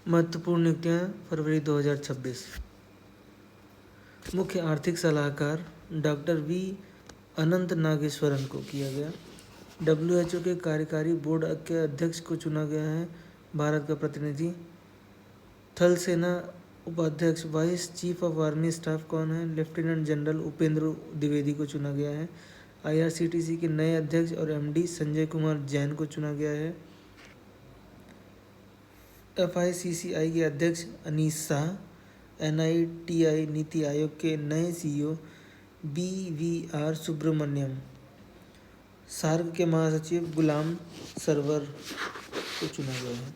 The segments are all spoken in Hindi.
महत्वपूर्ण नियुक्तियाँ फरवरी 2026। मुख्य आर्थिक सलाहकार डॉक्टर वी अनंत नागेश्वरन को किया गया। WHO के कार्यकारी बोर्ड के अध्यक्ष को चुना गया है भारत का प्रतिनिधि। थल सेना उपाध्यक्ष vice chief of army staff कौन है? लेफ्टिनेंट जनरल उपेंद्र द्विवेदी को चुना गया है। IRCTC के नए अध्यक्ष और MD संजय कुमार जैन को चुना गया है। FICCI के अध्यक्ष अनीस शाह, NITI नीति आयोग के नए CEO BVR सुब्रमण्यम, सार्क के महासचिव गुलाम सरवर को चुना गया है।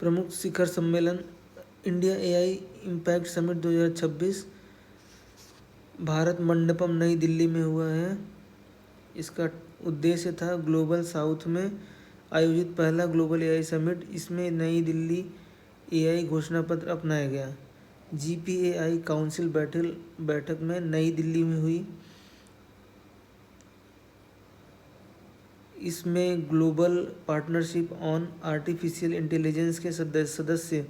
प्रमुख शिखर सम्मेलन India AI impact summit 2026 Bharat Mandapam नई दिल्ली में हुआ है। इसका उद्देश्य था ग्लोबल साउथ में आयोजित पहला ग्लोबल AI समिट। इसमें नई दिल्ली AI घोषणा पत्र अपनाया गया। GPAI काउंसिल बैठक में नई दिल्ली में हुई। इसमें global partnership on artificial intelligence के सदस्य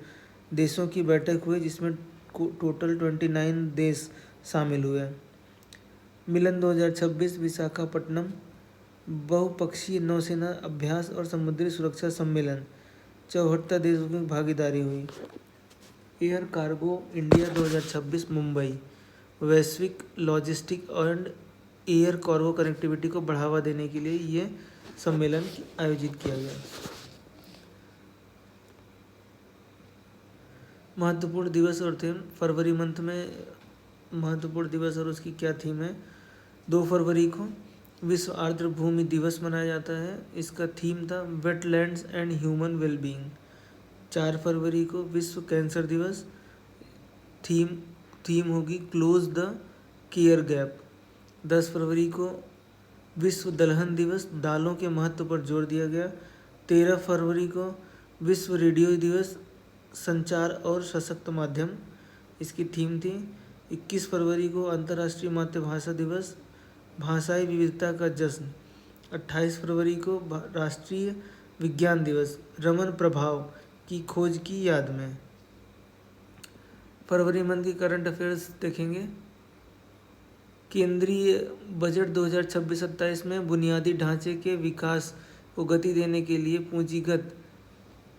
देशों की बैठक हुई, जिसमें टोटल 29 देश शामिल हुए। मिलन 2026 विशाखापट्टनम बहुपक्षीय नौसेना अभ्यास और समुद्री सुरक्षा सम्मेलन, 74 देशों की भागीदारी हुई। एयर कार्गो इंडिया 2026 मुंबई, वैश्विक logistic and air cargo connectivity को बढ़ावा देने के लिए ये सम्मेलन आयोजित किया गया। महत्वपूर्ण दिवस और थीम फरवरी मंथ में महत्वपूर्ण दिवस और उसकी क्या थीम है? 2 फरवरी को विश्व आर्द्र भूमि दिवस मनाया जाता है। इसका थीम था वेटलैंड्स एंड ह्यूमन वेलबींग। 4 फरवरी को विश्व कैंसर दिवस, थीम होगी क्लोज द केयर गैप। 10 फरवरी को विश्व दलहन दिवस, दालों के महत्व पर जोर दिया गया। 13 फरवरी को विश्व रेडियो दिवस, संचार और सशक्त माध्यम, इसकी थीम थी। 21 फरवरी को अंतर्राष्ट्रीय मातृभाषा दिवस, भाषाई विविधता का जश्न। 28 फरवरी को राष्ट्रीय विज्ञान दिवस, रमन प्रभाव की खोज की याद में। फरवरी मंथ की करंट अफेयर्स देखेंगे। केंद्रीय बजट 2026-27 में बुनियादी ढांचे के विकास को गति देने के लिए पूंजीगत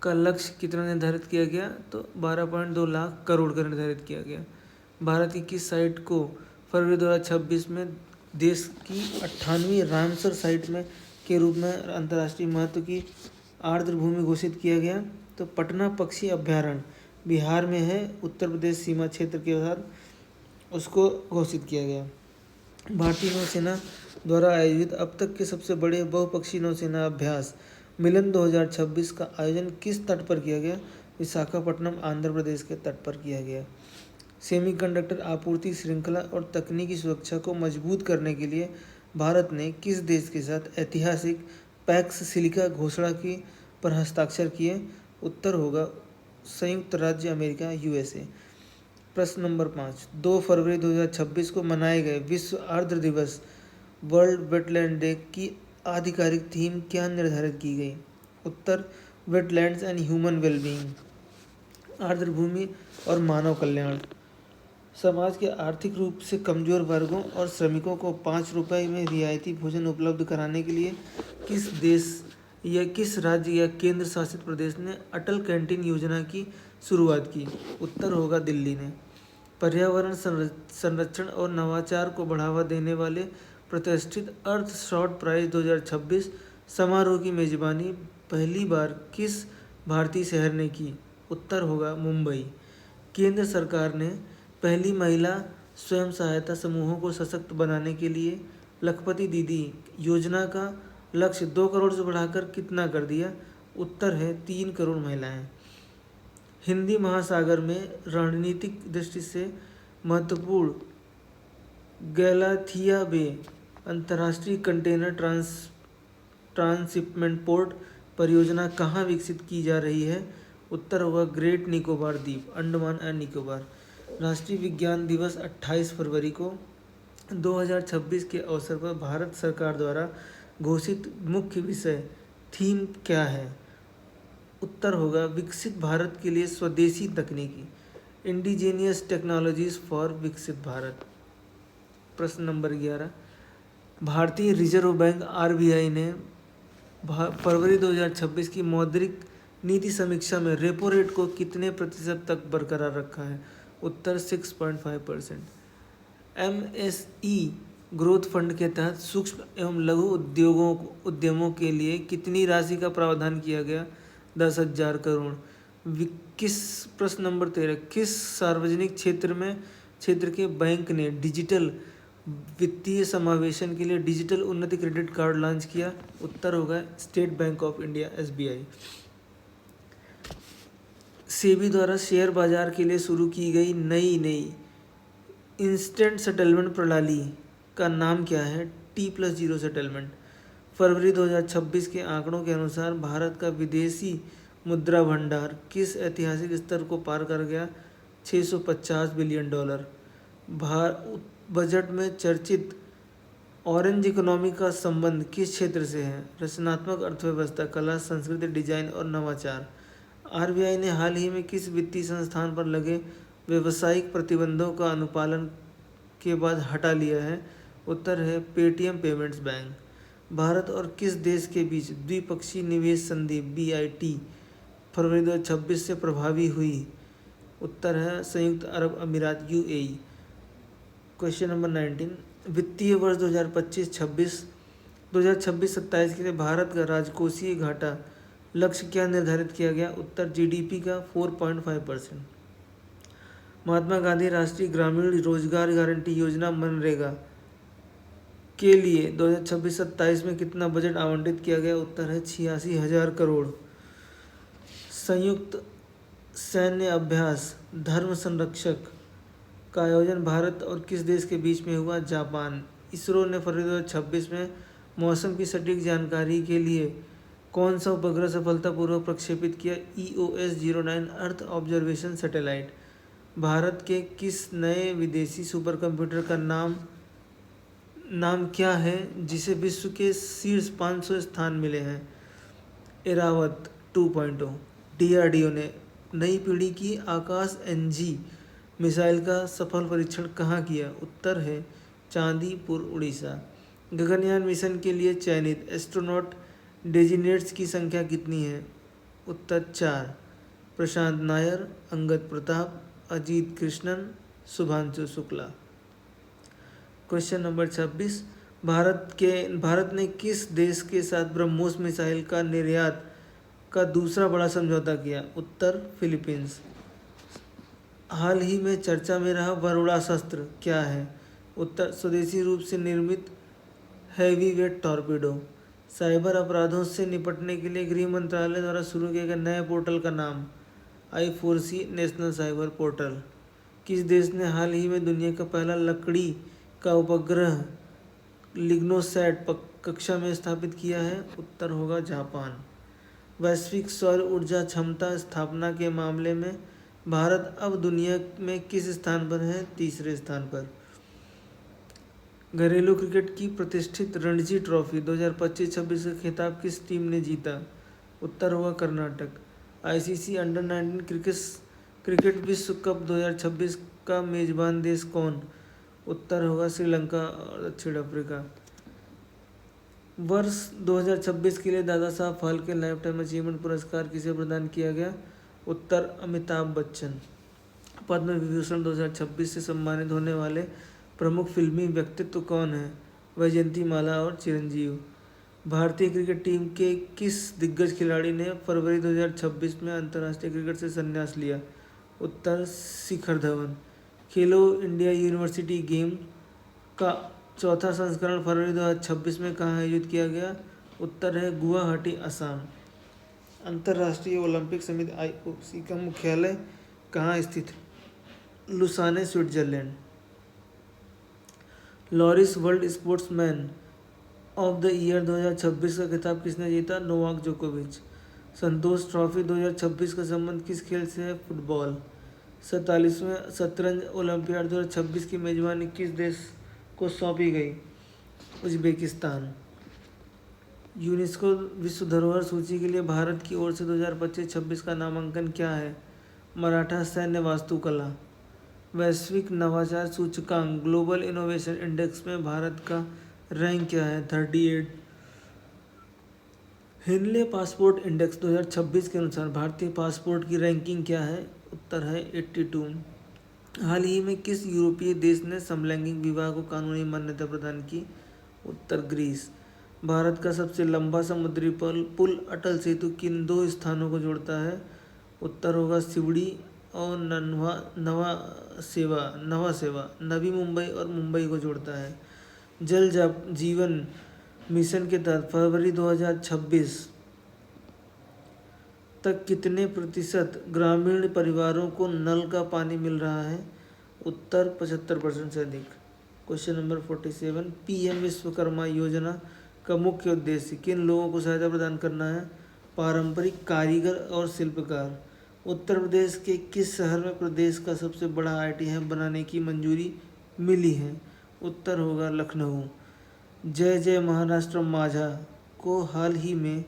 का लक्ष्य कितना निर्धारित किया गया? तो 12.2 लाख करोड़ का निर्धारित किया गया। भारत की किस साइट को फरवरी 2026 में देश की 98वीं रामसर साइट में के रूप में अंतर्राष्ट्रीय महत्व की आर्द्र भूमि घोषित किया गया? तो पटना पक्षी अभ्यारण्य बिहार में है, उत्तर प्रदेश सीमा क्षेत्र के साथ उसको घोषित किया गया। भारतीय नौसेना द्वारा आयोजित अब तक के सबसे बड़े बहुपक्षीय नौसेना अभ्यास मिलन 2026 का आयोजन किस तट पर किया गया? विशाखापट्टनम आंध्र प्रदेश के तट पर किया गया। सेमीकंडक्टर आपूर्ति श्रृंखला और तकनीकी सुरक्षा को मजबूत करने के लिए भारत ने किस देश के साथ ऐतिहासिक पैक्स सिलिका घोषणा की पर हस्ताक्षर किए? उत्तर होगा संयुक्त राज्य अमेरिका USA। प्रश्न नंबर 5, 2 फरवरी 2026 को मनाए गए विश्व आर्द्र दिवस वर्ल्ड वेटलैंड डे की आधिकारिक थीम क्या निर्धारित की गई? उत्तर वेटलैंड्स एंड ह्यूमन वेलबींग, आर्द्र भूमि और मानव कल्याण। समाज के आर्थिक रूप से कमजोर वर्गों और श्रमिकों को 5 रुपये में रियायती भोजन उपलब्ध कराने के लिए किस देश या किस राज्य या केंद्र शासित प्रदेश ने अटल कैंटीन योजना की शुरुआत की? उत्तर होगा दिल्ली ने। पर्यावरण संरक्षण और नवाचार को बढ़ावा देने वाले प्रतिष्ठित अर्थ शॉर्ट प्राइज 2026 समारोह की मेजबानी पहली बार किस भारतीय शहर ने की? उत्तर होगा मुंबई। केंद्र सरकार ने पहली महिला स्वयं सहायता समूहों को सशक्त बनाने के लिए लखपति दीदी योजना का लक्ष्य 2 करोड़ से बढ़ाकर कितना कर दिया? उत्तर है 3 करोड़ महिलाएं। हिंदी महासागर में रणनीतिक दृष्टि से महत्वपूर्ण गैलाथिया बे अंतर्राष्ट्रीय कंटेनर ट्रांसशिपमेंट पोर्ट परियोजना कहाँ विकसित की जा रही है? उत्तर होगा ग्रेट निकोबार द्वीप, अंडमान एंड निकोबार। राष्ट्रीय विज्ञान दिवस 28 फरवरी को 2026 के अवसर पर भारत सरकार द्वारा घोषित मुख्य विषय थीम क्या है? उत्तर होगा विकसित भारत के लिए स्वदेशी तकनीकी, इंडिजीनियस टेक्नोलॉजीज फॉर विकसित भारत। प्रश्न नंबर 11, भारतीय रिजर्व बैंक आरबीआई ने फरवरी 2026 की मौद्रिक नीति समीक्षा में रेपो रेट को कितने प्रतिशत तक बरकरार रखा है? उत्तर 6.5%। एमएसई ग्रोथ फंड के तहत सूक्ष्म एवं लघु उद्यमों के लिए कितनी राशि का प्रावधान किया गया? 10,000 करोड़। प्रश्न नंबर 13, किस सार्वजनिक क्षेत्र के बैंक ने डिजिटल वित्तीय समावेशन के लिए डिजिटल उन्नति क्रेडिट कार्ड लॉन्च किया? उत्तर होगा state bank of India SBI. SEBI द्वारा शेयर बाजार के लिए शुरू की गई नई इंस्टेंट सेटलमेंट प्रणाली का नाम क्या है? T+0 settlement. फरवरी 2026 के आंकड़ों के अनुसार भारत का विदेशी मुद्रा भंडार किस ऐतिहासिक स्तर को पार कर गया? $650 बिलियन। बजट में चर्चित ऑरेंज इकोनॉमी का संबंध किस क्षेत्र से है? रचनात्मक अर्थव्यवस्था, कला, संस्कृति, डिजाइन और नवाचार। आरबीआई ने हाल ही में किस वित्तीय संस्थान पर लगे व्यावसायिक प्रतिबंधों का अनुपालन के बाद हटा लिया है? उत्तर है पेटीएम पेमेंट्स बैंक। भारत और किस देश के बीच द्विपक्षीय निवेश संधि BIT फरवरी 2026 से प्रभावी हुई? उत्तर है संयुक्त अरब अमीरात UAE। क्वेश्चन नंबर 19, वित्तीय वर्ष 2026-27 के लिए भारत का राजकोषीय घाटा लक्ष्य क्या निर्धारित किया गया? उत्तर GDP का 4.5%। महात्मा गांधी राष्ट्रीय ग्रामीण रोजगार गारंटी योजना मनरेगा के लिए 2026-27 में कितना बजट आवंटित किया गया? उत्तर है 86,000 करोड़। संयुक्त सैन्य अभ्यास धर्म संरक्षक का आयोजन भारत और किस देश के बीच में हुआ? जापान। इसरो ने फरवरी 2026 में मौसम की सटीक जानकारी के लिए कौन सा उपग्रह सफलतापूर्वक प्रक्षेपित किया? EOS-09 earth observation satellite. Bharat के किस नए विदेशी सुपर कंप्यूटर का नाम क्या है जिसे विश्व के शीर्ष 500 स्थान मिले हैं? एरावत 2.0। DRDO ने नई पीढ़ी की आकाश NG मिसाइल का सफल परीक्षण कहाँ किया? उत्तर है चांदीपुर, उड़ीसा। गगनयान मिशन के लिए चयनित एस्ट्रोनॉट डेजिग्नेट्स की संख्या कितनी है? उत्तर 4। प्रशांत नायर, अंगद प्रताप, अजीत कृष्णन, शुभांशु शुक्ला। क्वेश्चन नंबर 26, भारत ने किस देश के साथ ब्रह्मोस मिसाइल का निर्यात का दूसरा बड़ा समझौता किया? उत्तर फिलीपींस। हाल ही में चर्चा में रहा वरुणास्त्र क्या है? उत्तर स्वदेशी रूप से निर्मित हैवीवेट टॉर्पीडो। साइबर अपराधों से निपटने के लिए गृह मंत्रालय द्वारा शुरू किए गए नए पोर्टल का नाम? I4C national cyber portal. किस देश ने हाल ही में दुनिया का पहला लकड़ी का उपग्रह लिग्नोसैट कक्षा में स्थापित किया है? उत्तर होगा जापान। वैश्विक सौर ऊर्जा क्षमता स्थापना के मामले में भारत अब दुनिया में किस स्थान पर है? तीसरे स्थान पर। घरेलू क्रिकेट की प्रतिष्ठित रणजी ट्रॉफी 2025-26 का खिताब किस टीम ने जीता? उत्तर होगा कर्नाटक। ICC अंडर-19 क्रिकेट विश्व कप 2026 का मेजबान देश कौन? उत्तर होगा श्रीलंका और दक्षिण अफ्रीका। वर्ष 2026 के लिए Dada Saheb Phalke life time achievement पुरस्कार किसे प्रदान किया गया? उत्तर अमिताभ बच्चन। पद्म विभूषण 2026 से सम्मानित होने वाले प्रमुख फिल्मी व्यक्तित्व कौन है? वैजयंती माला और चिरंजीव। भारतीय क्रिकेट टीम के किस दिग्गज खिलाड़ी ने फरवरी 2026 में अंतर्राष्ट्रीय क्रिकेट से संन्यास लिया? उत्तर शिखर धवन। खेलो इंडिया यूनिवर्सिटी गेम का चौथा संस्करण फरवरी 2026 में कहाँ आयोजित किया गया? उत्तर है गुवाहाटी, असम। अंतर्राष्ट्रीय ओलंपिक समिति IOC का मुख्यालय कहाँ स्थित है? Lausanne, Switzerland. Laureus world sportsman of the year 2026 का खिताब किसने जीता? नोवाक जोकोविच। संतोष ट्रॉफी 2026 का संबंध किस खेल से है? फुटबॉल। 47वें शतरंज ओलंपियाड 2026 की मेजबानी किस देश को सौंपी गई? उज़्बेकिस्तान। यूनेस्को विश्व धरोहर सूची के लिए भारत की ओर से 2025-26 का नामांकन क्या है? मराठा सैन्य वास्तुकला। वैश्विक नवाचार सूचकांक ग्लोबल इनोवेशन इंडेक्स में भारत का रैंक क्या है? 38। हिनले पासपोर्ट इंडेक्स 2026 के अनुसार भारतीय पासपोर्ट की रैंकिंग क्या है? उत्तर है 82। हाल ही में किस यूरोपीय देश ने समलैंगिक विवाह को कानूनी मान्यता प्रदान की? उत्तर ग्रीस। भारत का सबसे लंबा समुद्री पुल अटल सेतु किन दो स्थानों को जोड़ता है? उत्तर होगा सिवड़ी और नवा सेवा नवी मुंबई और मुंबई को जोड़ता है। जल जीवन मिशन के तहत फरवरी 2026 तक कितने प्रतिशत ग्रामीण परिवारों को नल का पानी मिल रहा है? उत्तर 75% से अधिक। क्वेश्चन नंबर 47, पीएम विश्वकर्मा योजना का मुख्य उद्देश्य किन लोगों को सहायता प्रदान करना है? पारंपरिक कारीगर और शिल्पकार। उत्तर प्रदेश के किस शहर में प्रदेश का सबसे बड़ा आईटी हब बनाने की मंजूरी मिली है? उत्तर होगा लखनऊ। जय जय महाराष्ट्र माझा को हाल ही में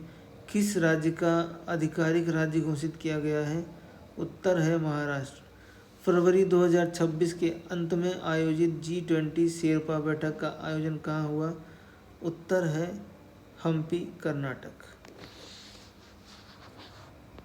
किस राज्य का आधिकारिक राज्य घोषित किया गया है? उत्तर है महाराष्ट्र। फरवरी 2026 के अंत में आयोजित G20 शेरपा बैठक का आयोजन कहाँ हुआ? उत्तर है हम्पी, कर्नाटक।